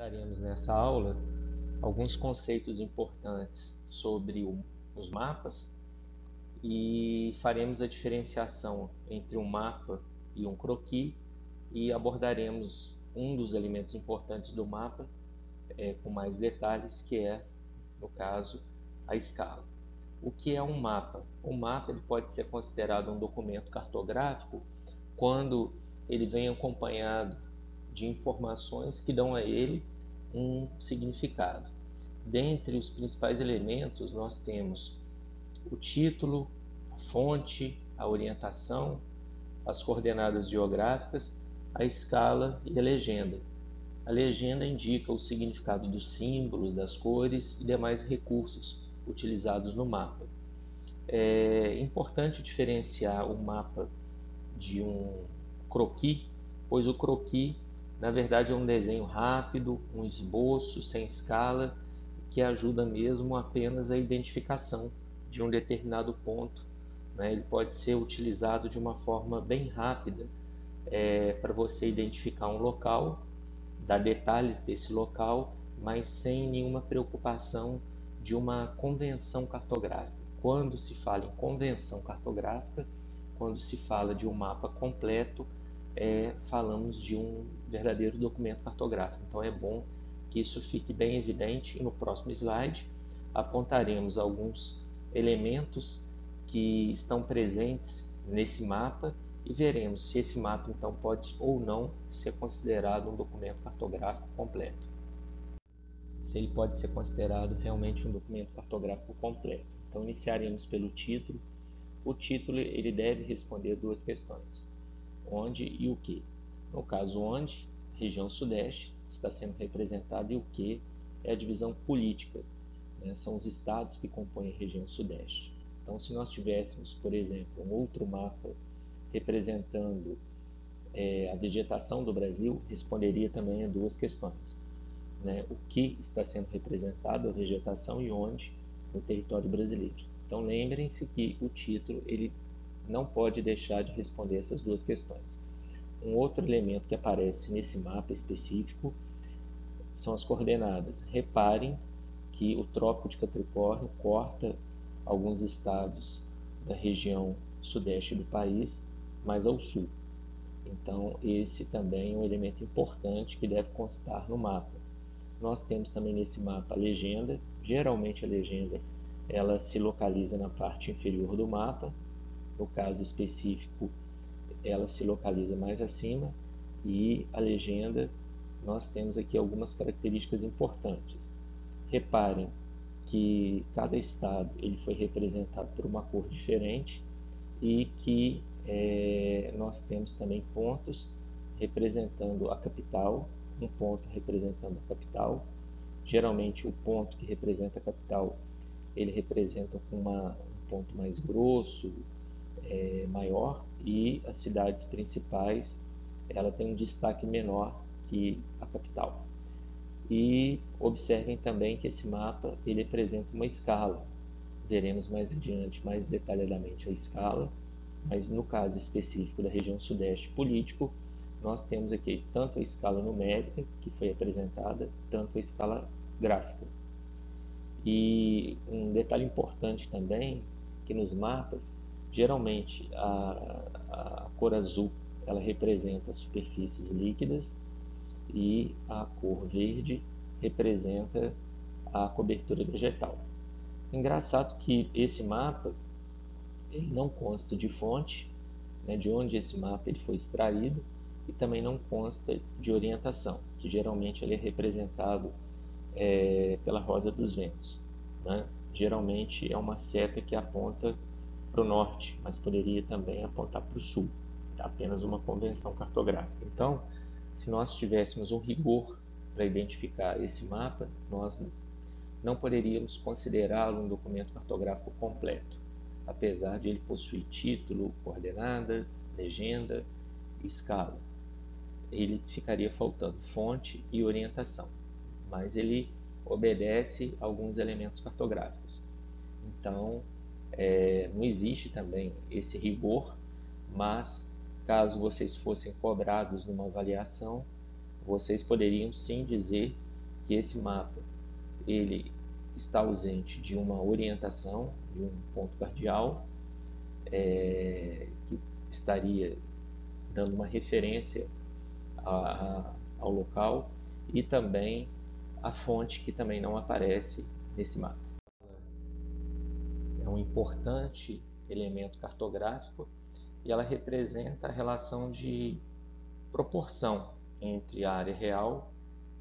Abordaremos nessa aula alguns conceitos importantes sobre os mapas e faremos a diferenciação entre um mapa e um croquis e abordaremos um dos elementos importantes do mapa com mais detalhes, que é, no caso, a escala. O que é um mapa? O mapa ele pode ser considerado um documento cartográfico quando ele vem acompanhado de informações que dão a ele um significado. Dentre os principais elementos, nós temos o título, a fonte, a orientação, as coordenadas geográficas, a escala e a legenda. A legenda indica o significado dos símbolos, das cores e demais recursos utilizados no mapa. É importante diferenciar o mapa de um croquis, pois o croquis, na verdade, é um desenho rápido, um esboço sem escala, que ajuda mesmo apenas a identificação de um determinado ponto. Ele pode ser utilizado de uma forma bem rápida para você identificar um local, dar detalhes desse local, mas sem nenhuma preocupação de uma convenção cartográfica. Quando se fala em convenção cartográfica, quando se fala de um mapa completo, falamos de um verdadeiro documento cartográfico. Então é bom que isso fique bem evidente e no próximo slide apontaremos alguns elementos que estão presentes nesse mapa e veremos se esse mapa então pode ou não ser considerado um documento cartográfico completo. Se ele pode ser considerado realmente um documento cartográfico completo. Então iniciaremos pelo título. O título ele deve responder duas questões: onde e o que. No caso, onde, a região sudeste está sendo representada, e o que é a divisão política, são os estados que compõem a região sudeste. Então, se nós tivéssemos, por exemplo, um outro mapa representando a vegetação do Brasil, responderia também a duas questões. O que está sendo representado, a vegetação, e onde no território brasileiro. Então lembrem-se que o título ele não pode deixar de responder essas duas questões. Um outro elemento que aparece nesse mapa específico são as coordenadas. Reparem que o Trópico de Capricórnio corta alguns estados da região sudeste do país, mais ao sul. Então esse também é um elemento importante que deve constar no mapa. Nós temos também nesse mapa a legenda. Geralmente a legenda ela se localiza na parte inferior do mapa. No caso específico, ela se localiza mais acima. E a legenda, nós temos aqui algumas características importantes. Reparem que cada estado ele foi representado por uma cor diferente e que nós temos também pontos representando a capital, um ponto representando a capital. Geralmente o ponto que representa a capital, ele representa com um ponto mais grosso, maior, e as cidades principais, ela tem um destaque menor que a capital. E observem também que esse mapa, ele apresenta uma escala. Veremos mais adiante, mais detalhadamente a escala, mas no caso específico da região sudeste político, nós temos aqui tanto a escala numérica, que foi apresentada, tanto a escala gráfica. E um detalhe importante também, que nos mapas, geralmente a cor azul, ela representa superfícies líquidas e a cor verde representa a cobertura vegetal. Engraçado que esse mapa ele não consta de fonte, de onde esse mapa ele foi extraído, e também não consta de orientação, que geralmente ele é representado pela rosa dos ventos. Geralmente é uma seta que aponta para o norte, mas poderia também apontar para o sul. É apenas uma convenção cartográfica. Então, se nós tivéssemos um rigor para identificar esse mapa, nós não poderíamos considerá-lo um documento cartográfico completo, apesar de ele possuir título, coordenada, legenda e escala. Ele ficaria faltando fonte e orientação, mas ele obedece a alguns elementos cartográficos. Então, não existe também esse rigor, mas caso vocês fossem cobrados numa avaliação, vocês poderiam sim dizer que esse mapa ele está ausente de uma orientação, de um ponto cardeal, que estaria dando uma referência ao local, e também a fonte, que também não aparece nesse mapa. É um importante elemento cartográfico e ela representa a relação de proporção entre a área real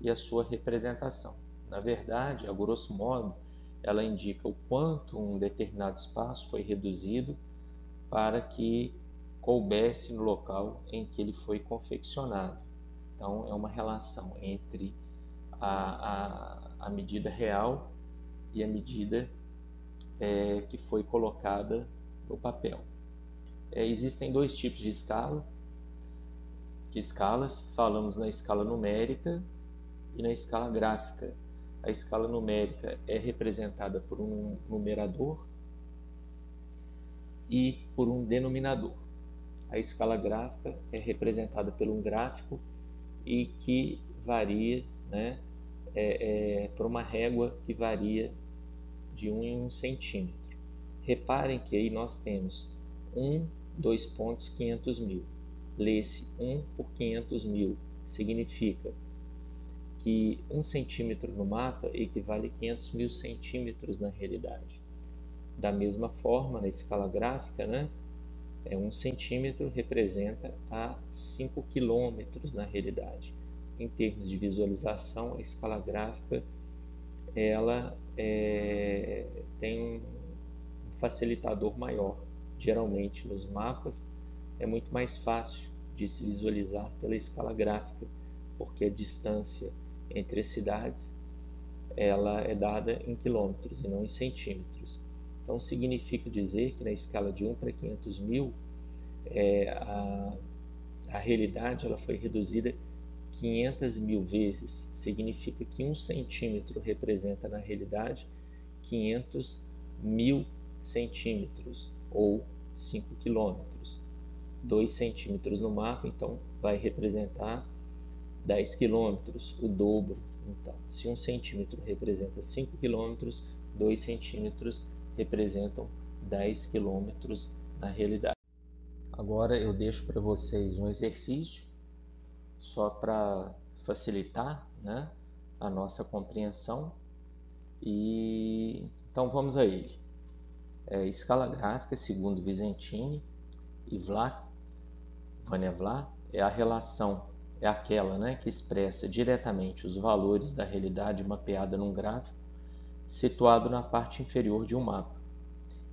e a sua representação. Na verdade, a grosso modo, ela indica o quanto um determinado espaço foi reduzido para que coubesse no local em que ele foi confeccionado. Então, é uma relação entre a medida real e a medida que foi colocada no papel. Existem dois tipos de escalas. Falamos na escala numérica e na escala gráfica. A escala numérica é representada por um numerador e por um denominador. A escala gráfica é representada por um gráfico e que varia, né, por uma régua que varia de 1 em 1 centímetro. Reparem que aí nós temos 2 pontos 500 mil. Lê-se 1 por 500 mil. Significa que 1 centímetro no mapa equivale a 500 mil centímetros na realidade. Da mesma forma, na escala gráfica, né, 1 centímetro representa a 5 quilômetros na realidade. Em termos de visualização, a escala gráfica ela tem um facilitador maior. Geralmente nos mapas é muito mais fácil de se visualizar pela escala gráfica, porque a distância entre as cidades ela é dada em quilômetros e não em centímetros. Então significa dizer que na escala de 1 para 500 mil a realidade ela foi reduzida 500 mil vezes. Significa que 1 centímetro representa na realidade 500 mil centímetros ou 5 quilômetros. 2 centímetros no mapa, então vai representar 10 quilômetros, o dobro. Então, se 1 centímetro representa 5 quilômetros, 2 centímetros representam 10 quilômetros na realidade. Agora eu deixo para vocês um exercício só para facilitar, né, a nossa compreensão. E então vamos a ele. Escala gráfica, segundo Visentin e Vânia Vlach, é a relação, é aquela, né, que expressa diretamente os valores da realidade mapeada num gráfico situado na parte inferior de um mapa.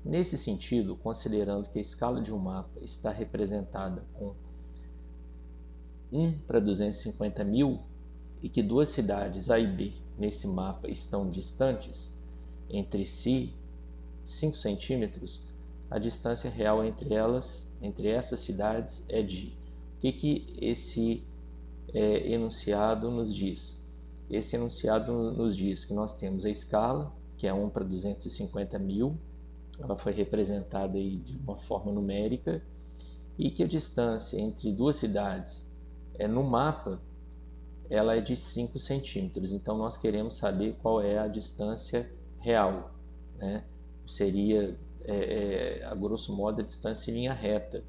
Nesse sentido, considerando que a escala de um mapa está representada com 1 para 250 mil e que duas cidades A e B nesse mapa estão distantes entre si 5 centímetros, a distância real entre essas cidades é de... O que esse enunciado nos diz? Esse enunciado nos diz que nós temos a escala, que é 1 para 250 mil, ela foi representada aí de uma forma numérica, e que a distância entre duas cidades no mapa ela é de 5 centímetros. Então nós queremos saber qual é a distância real, né? Seria, a grosso modo, a distância em linha reta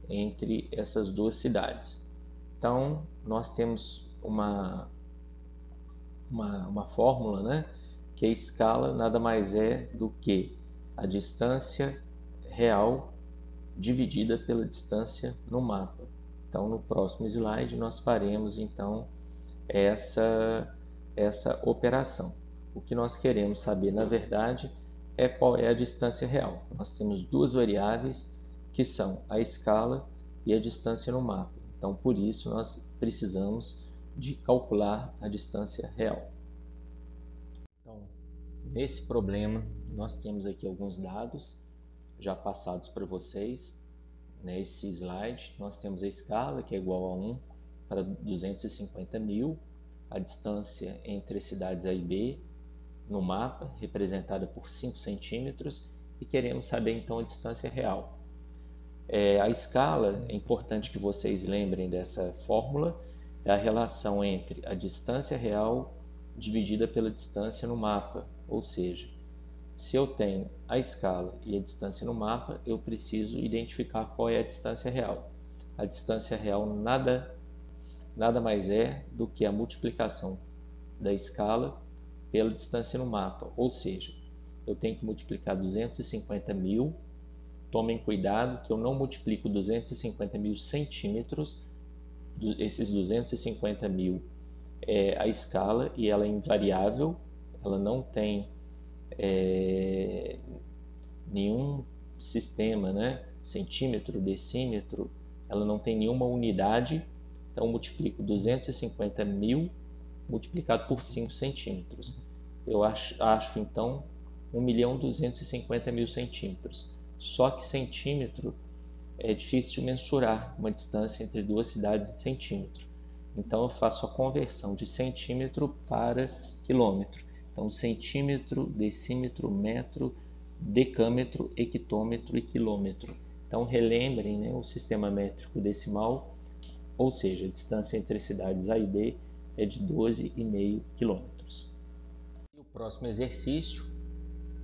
entre essas duas cidades. Então nós temos uma fórmula, né? Que a escala nada mais é do que a distância real dividida pela distância no mapa. Então no próximo slide nós faremos então essa operação. O que nós queremos saber, na verdade, é qual é a distância real. Nós temos duas variáveis que são a escala e a distância no mapa. Então, por isso, nós precisamos de calcular a distância real. Então, nesse problema, nós temos aqui alguns dados já passados para vocês. Nesse slide, nós temos a escala, que é igual a 1 para 250 mil, a distância entre as cidades A e B no mapa, representada por 5 centímetros, e queremos saber então a distância real. A escala, é importante que vocês lembrem dessa fórmula, é a relação entre a distância real dividida pela distância no mapa, ou seja, se eu tenho a escala e a distância no mapa, eu preciso identificar qual é a distância real. A distância real nada mais é do que a multiplicação da escala pela distância no mapa, ou seja, eu tenho que multiplicar 250 mil. Tomem cuidado que eu não multiplico 250 mil centímetros, esses 250 mil é a escala e ela é invariável, ela não tem nenhum sistema, né? Centímetro, decímetro, ela não tem nenhuma unidade, então eu multiplico 250 mil multiplicado por 5 centímetros. Eu acho então 1.250.000 centímetros. Só que centímetro é difícil de mensurar uma distância entre duas cidades em centímetro. Então eu faço a conversão de centímetro para quilômetro. Então centímetro, decímetro, metro, decâmetro, hectômetro e quilômetro. Então relembrem, né, o sistema métrico decimal, ou seja, a distância entre cidades A e B é de 12,5 quilômetros. E o próximo exercício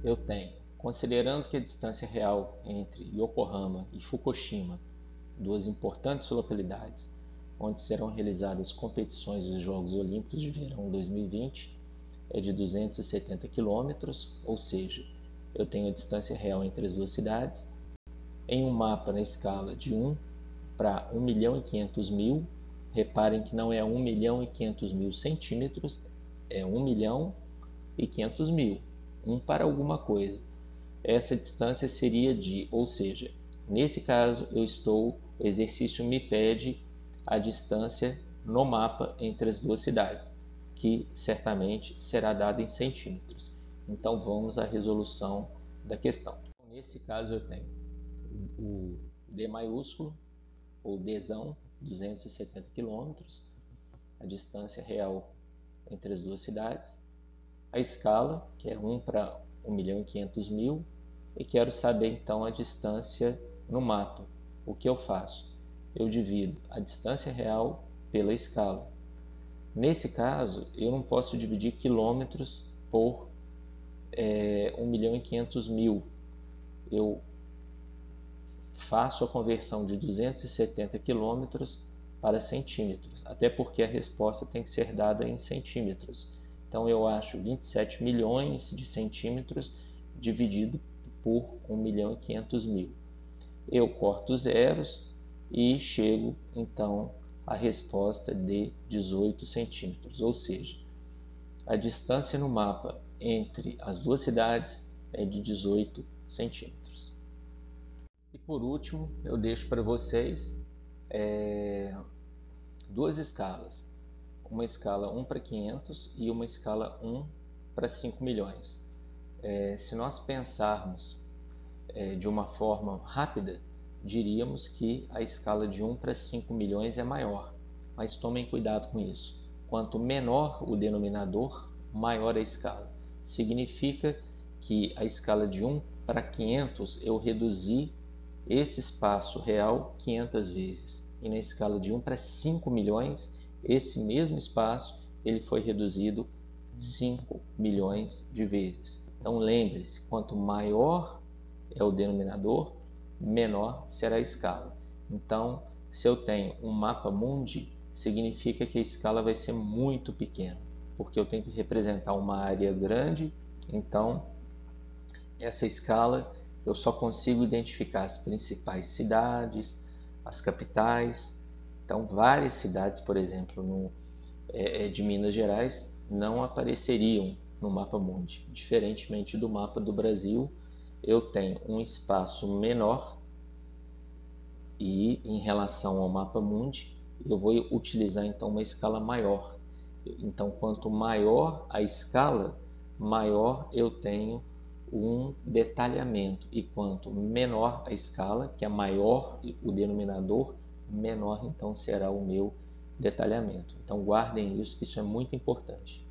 eu tenho, considerando que a distância real entre Yokohama e Fukushima, duas importantes localidades onde serão realizadas competições dos Jogos Olímpicos de Verão 2020, é de 270 quilômetros, ou seja, eu tenho a distância real entre as duas cidades, em um mapa na escala de 1 para 1.500.000, reparem que não é 1.500.000 centímetros, é 1.500.000, 1 para alguma coisa. Essa distância seria ou seja, nesse caso o exercício me pede a distância no mapa entre as duas cidades, que certamente será dada em centímetros. Então vamos à resolução da questão. Nesse caso eu tenho o D maiúsculo, ou Dzão, 270 km, a distância real entre as duas cidades, a escala, que é 1 para 1.500.000, e quero saber então a distância no mapa. O que eu faço? Eu divido a distância real pela escala. Nesse caso, eu não posso dividir quilômetros por 1.500.000. Eu faço a conversão de 270 quilômetros para centímetros, até porque a resposta tem que ser dada em centímetros. Então eu acho 27 milhões de centímetros dividido por 1.500.000. Eu corto zeros e chego então à resposta de 18 centímetros, ou seja, a distância no mapa entre as duas cidades é de 18 centímetros. E por último, eu deixo para vocês duas escalas, uma escala 1 para 500 e uma escala 1 para 5 milhões. Se nós pensarmos de uma forma rápida, diríamos que a escala de 1 para 5 milhões é maior, mas tomem cuidado com isso. Quanto menor o denominador, maior a escala. Significa que a escala de 1 para 500 eu reduzi esse espaço real 500 vezes. E na escala de 1 para 5 milhões, esse mesmo espaço ele foi reduzido 5 milhões de vezes. Então lembre-se, quanto maior é o denominador, menor será a escala. Então, se eu tenho um mapa mundi, significa que a escala vai ser muito pequena, porque eu tenho que representar uma área grande, então essa escala eu só consigo identificar as principais cidades, as capitais. Então, várias cidades, por exemplo, de Minas Gerais, não apareceriam no mapa mundi. Diferentemente do mapa do Brasil, eu tenho um espaço menor e, em relação ao mapa mundi, eu vou utilizar então uma escala maior. Então, quanto maior a escala, maior eu tenho um detalhamento, e quanto menor a escala, que é maior o denominador, menor então será o meu detalhamento. Então guardem isso, que isso é muito importante.